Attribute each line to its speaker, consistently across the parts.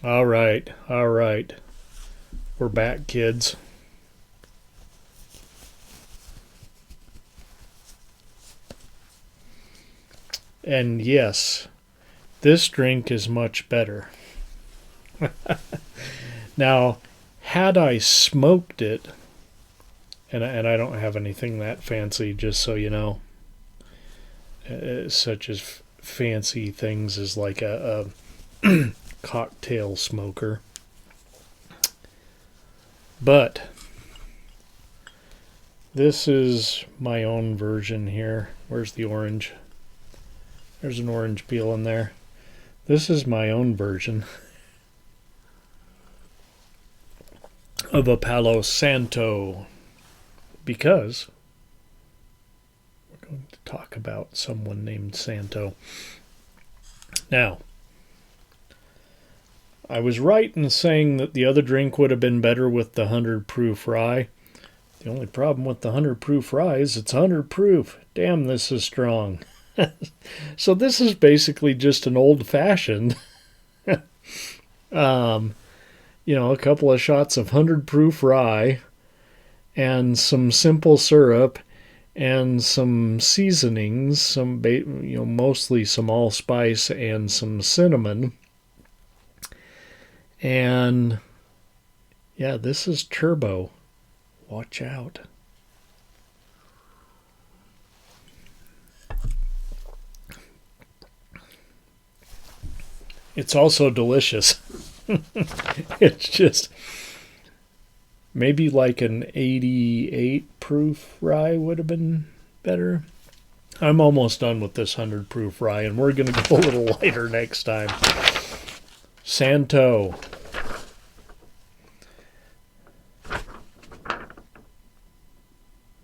Speaker 1: All right, all right. We're back, kids. And yes, this drink is much better. Now, had I smoked it, and I don't have anything that fancy, just so you know, such as fancy things as like a cocktail smoker. But this is my own version here. Where's the orange? There's an orange peel in there. This is my own version of a Palo Santo, because we're going to talk about someone named Santo. Now, I was right in saying that the other drink would have been better with the 100 proof rye. The only problem with the 100 proof rye is it's 100 proof. Damn, this is strong. So this is basically just an old fashioned, a couple of shots of 100 proof rye and some simple syrup and some seasonings, mostly some allspice and some cinnamon. And yeah, this is turbo. Watch out. It's also delicious. It's just maybe like an 88 proof rye would have been better. I'm almost done with this 100 proof rye, and we're going to go a little lighter next time. Santo.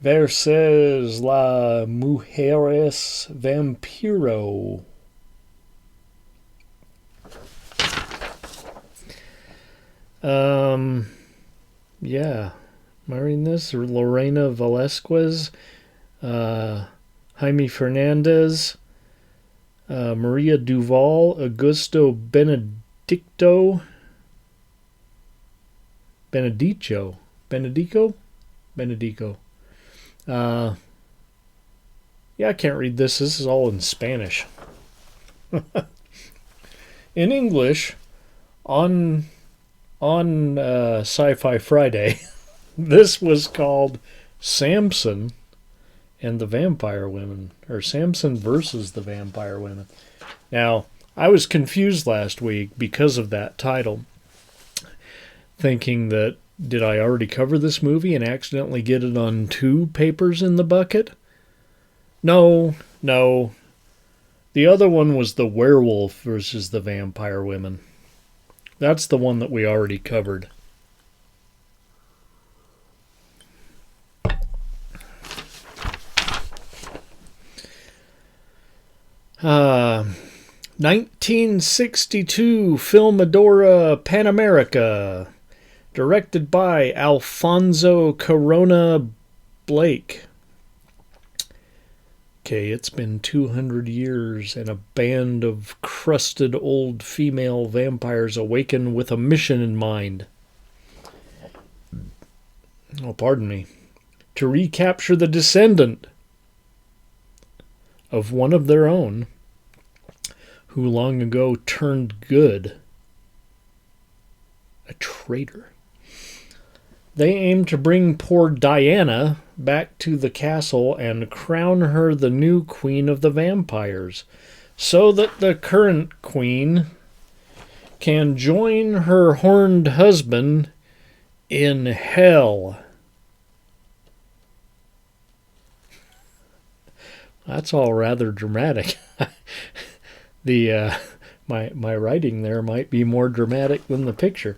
Speaker 1: Versus la Mujeres Vampiro. Yeah. Am I reading this? Lorena Velasquez, Jaime Fernandez, Maria Duval, Augusto Benedico. Yeah, I can't read this. This is all in Spanish. In English, on Sci-Fi Friday, this was called Samson and the Vampire Women, or Samson versus the Vampire Women. Now, I was confused last week because of that title, thinking that did I already cover this movie and accidentally get it on two papers in the bucket? No. The other one was the Werewolf versus the Vampire Women. That's the one that we already covered. Uh, 1962 Filmadora Pan America, directed by Alfonso Corona Blake. Okay, it's been 200 years and a band of crusted old female vampires awaken with a mission in mind. Oh, pardon me. To recapture the descendant of one of their own who long ago turned good. A traitor. They aim to bring poor Diana back to the castle and crown her the new queen of the vampires, so that the current queen can join her horned husband in hell. That's all rather dramatic. My writing there might be more dramatic than the picture.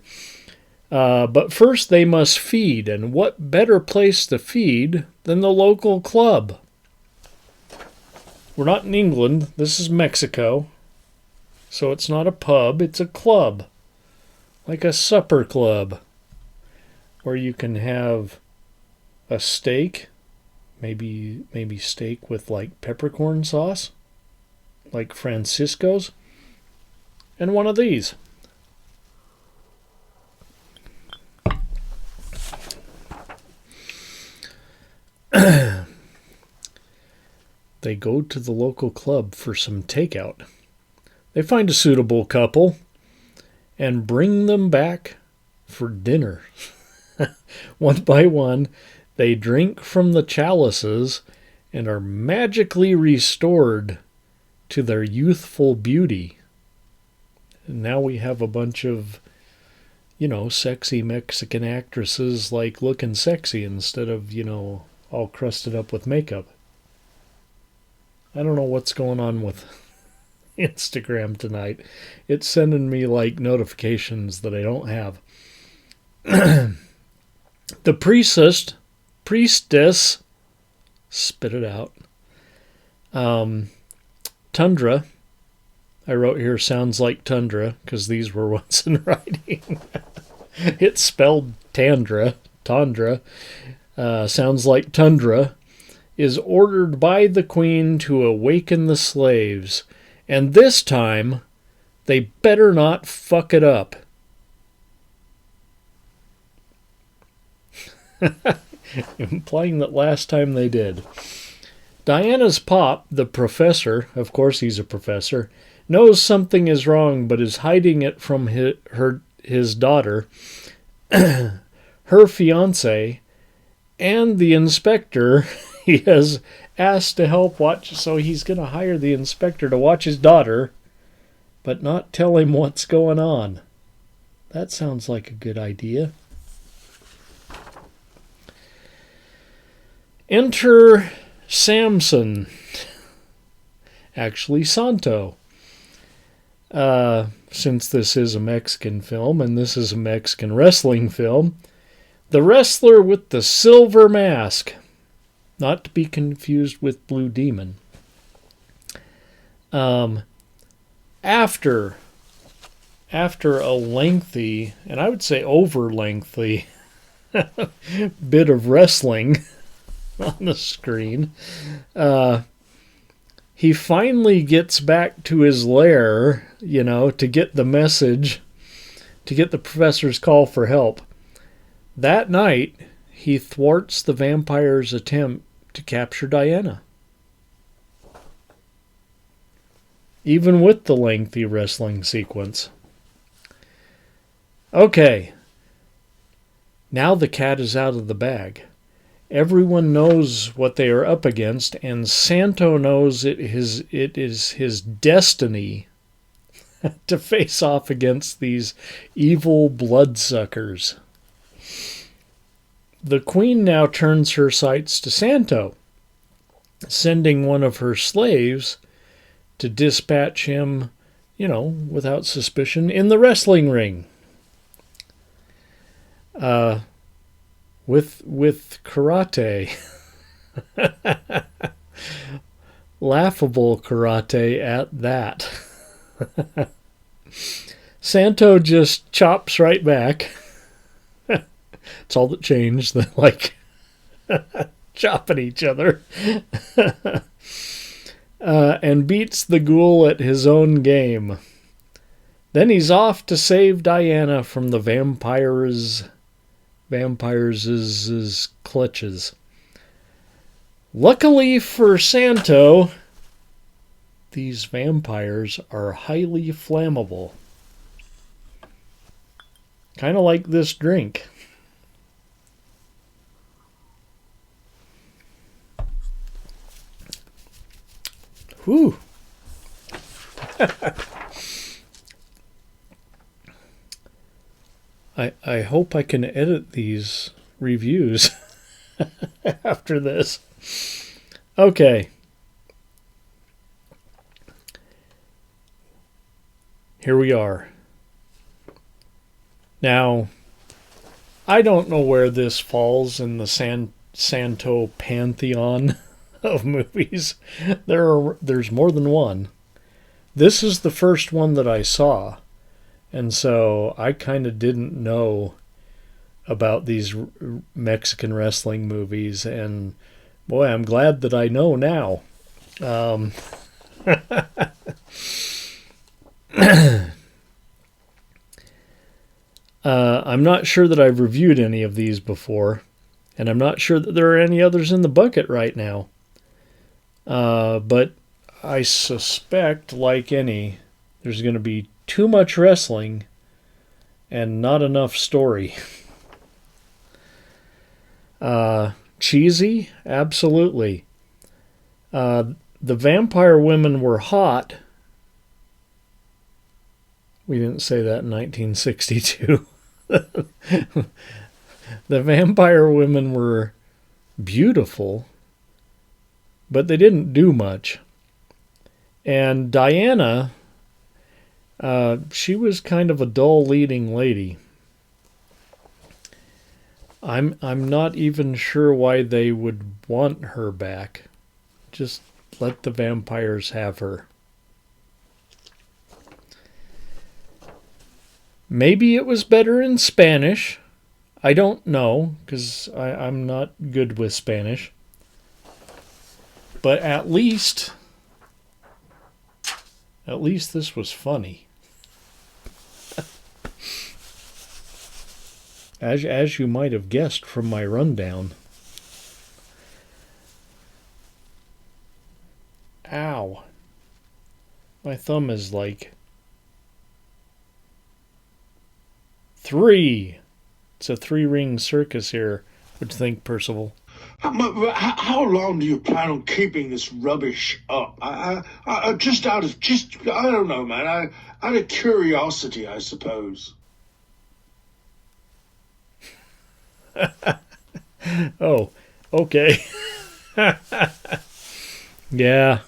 Speaker 1: But first they must feed, and what better place to feed than the local club? We're not in England, this is Mexico, so it's not a pub, it's a club. Like a supper club, where you can have a steak, maybe steak with like peppercorn sauce, like Francisco's, and one of these. they go to the local club for some takeout. They find a suitable couple and bring them back for dinner. One by one, they drink from the chalices and are magically restored to their youthful beauty. And now we have a bunch of, sexy Mexican actresses looking sexy instead of, all crusted up with makeup. I don't know what's going on with Instagram tonight. It's sending me notifications that I don't have. The priestess, spit it out. Tundra, I wrote here sounds like tundra because these were once in writing. It's spelled tundra. Sounds like tundra, is ordered by the queen to awaken the slaves, and this time they better not fuck it up. Implying that last time they did. Diana's pop, the professor, of course he's a professor, knows something is wrong but is hiding it from his daughter, her fiancé, and the inspector he has asked to help watch. So he's going to hire the inspector to watch his daughter, but not tell him what's going on. That sounds like a good idea. Enter Samson. Actually, Santo. Since this is a Mexican film and this is a Mexican wrestling film, the wrestler with the silver mask, not to be confused with Blue Demon. After a lengthy, and I would say over lengthy, bit of wrestling on the screen, he finally gets back to his lair, to get the message, to get the professor's call for help. That night, he thwarts the vampire's attempt to capture Diana. Even with the lengthy wrestling sequence. Okay. Now the cat is out of the bag. Everyone knows what they are up against, and Santo knows it is his destiny to face off against these evil bloodsuckers. The queen now turns her sights to Santo, sending one of her slaves to dispatch him, without suspicion, in the wrestling ring. With karate. Laughable karate at that. Santo just chops right back. It's all that changed. Chopping each other. And beats the ghoul at his own game. Then he's off to save Diana from the vampires' clutches. Luckily for Santo, these vampires are highly flammable. Kind of like this drink. Whew. I hope I can edit these reviews after this. Okay. Here we are. Now, I don't know where this falls in the Santo pantheon of movies. There's more than one. This is the first one that I saw. And so I kind of didn't know about these Mexican wrestling movies. And boy, I'm glad that I know now. I'm not sure that I've reviewed any of these before. And I'm not sure that there are any others in the bucket right now. But I suspect, like any, there's going to be too much wrestling and not enough story. Cheesy? Absolutely. The vampire women were hot. We didn't say that in 1962. The vampire women were beautiful, but they didn't do much. And Diana, she was kind of a dull leading lady. I'm not even sure why they would want her back. Just let the vampires have her. Maybe it was better in Spanish. I don't know, because I'm not good with Spanish. But at least this was funny. As you might have guessed from my rundown. Ow. My thumb is like 3. It's a 3-ring circus here. What do you think, Percival?
Speaker 2: How long do you plan on keeping this rubbish up? I don't know, man. Out of curiosity, I suppose.
Speaker 1: Oh, okay. Yeah.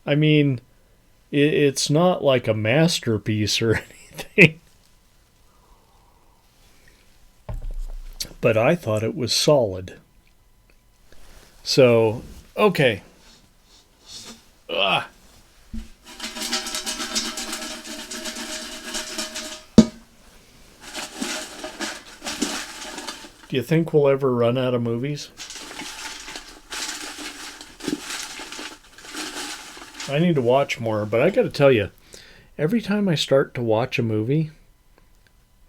Speaker 1: I mean, it's not like a masterpiece or anything. But I thought it was solid. So, okay. Ugh. Do you think we'll ever run out of movies? I need to watch more, but I got to tell you, every time I start to watch a movie,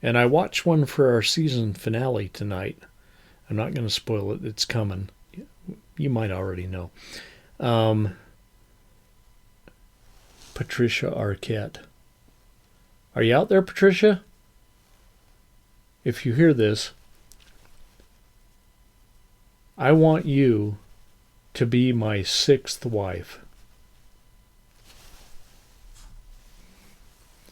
Speaker 1: and I watched one for our season finale tonight. I'm not going to spoil it. It's coming. You might already know. Patricia Arquette. Are you out there, Patricia? If you hear this, I want you to be my 6th wife.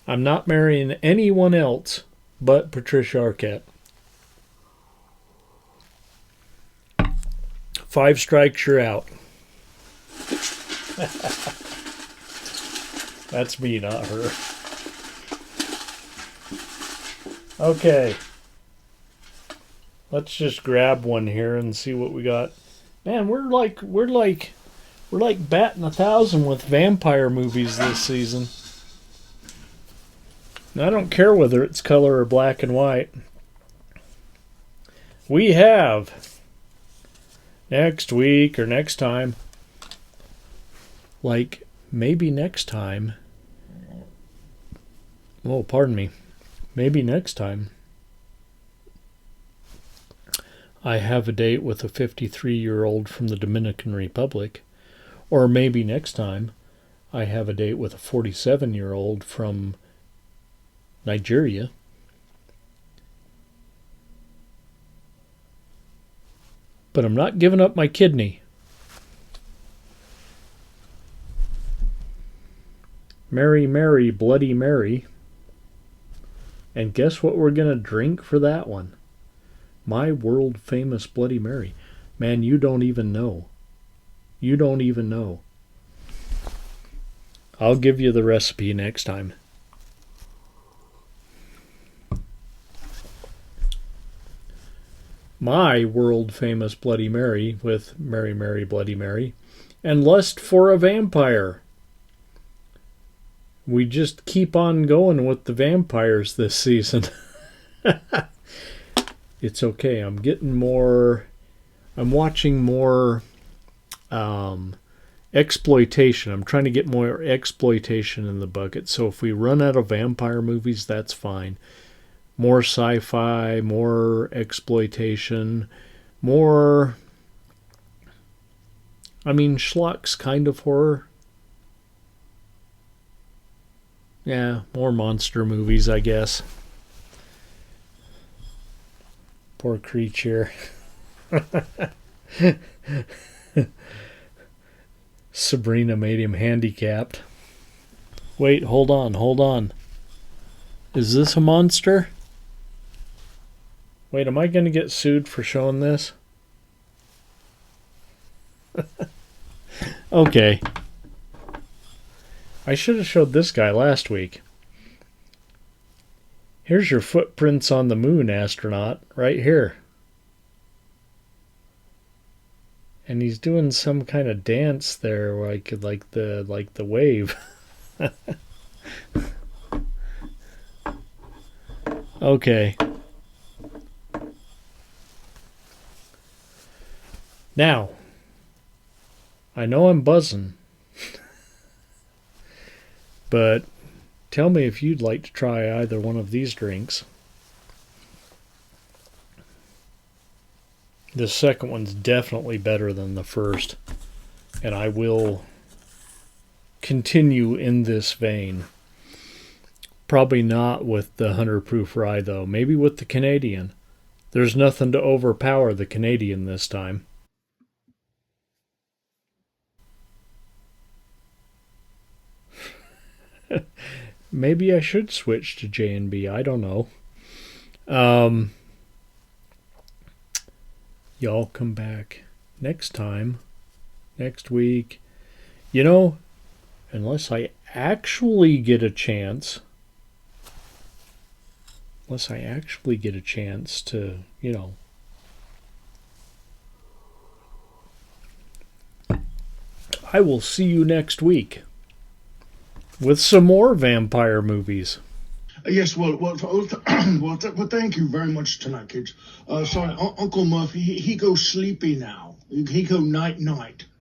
Speaker 1: I'm not marrying anyone else but Patricia Arquette. 5 strikes, you're out. That's me, not her. Okay. Let's just grab one here and see what we got. Man, we're like batting 1,000 with vampire movies this season. I don't care whether it's color or black and white. We have next week or next time, like maybe next time. Oh, pardon me. Maybe next time I have a date with a 53-year-old from the Dominican Republic. Or maybe next time I have a date with a 47-year-old from Nigeria. But I'm not giving up my kidney. Mary, Mary, Bloody Mary. And guess what we're going to drink for that one? My world famous Bloody Mary. Man, you don't even know. You don't even know. I'll give you the recipe next time. My world famous Bloody Mary with Mary, Mary, Bloody Mary and Lust for a Vampire. We just keep on going with the vampires this season. It's okay. I'm watching more exploitation. I'm trying to get more exploitation in the bucket. So if we run out of vampire movies, that's fine. More sci-fi, more exploitation, more I mean, schlock's kind of horror. Yeah, more monster movies, I guess. Poor creature. Sabrina made him handicapped. Wait, hold on. Is this a monster? Wait, am I going to get sued for showing this? Okay. I should have showed this guy last week. Here's your footprints on the moon, astronaut, right here. And he's doing some kind of dance there, like the wave. Okay. Now, I know I'm buzzing, but tell me if you'd like to try either one of these drinks. The second one's definitely better than the first, and I will continue in this vein. Probably not with the 100 proof rye, though. Maybe with the Canadian. There's nothing to overpower the Canadian this time. Maybe I should switch to J&B. I don't know. Y'all come back next time, next week. You know, unless I actually get a chance to, you know, I will see you next week with some more vampire movies.
Speaker 2: Yes, well, thank you very much tonight, kids. Sorry, Uncle Murphy, he goes sleepy now. He go night-night.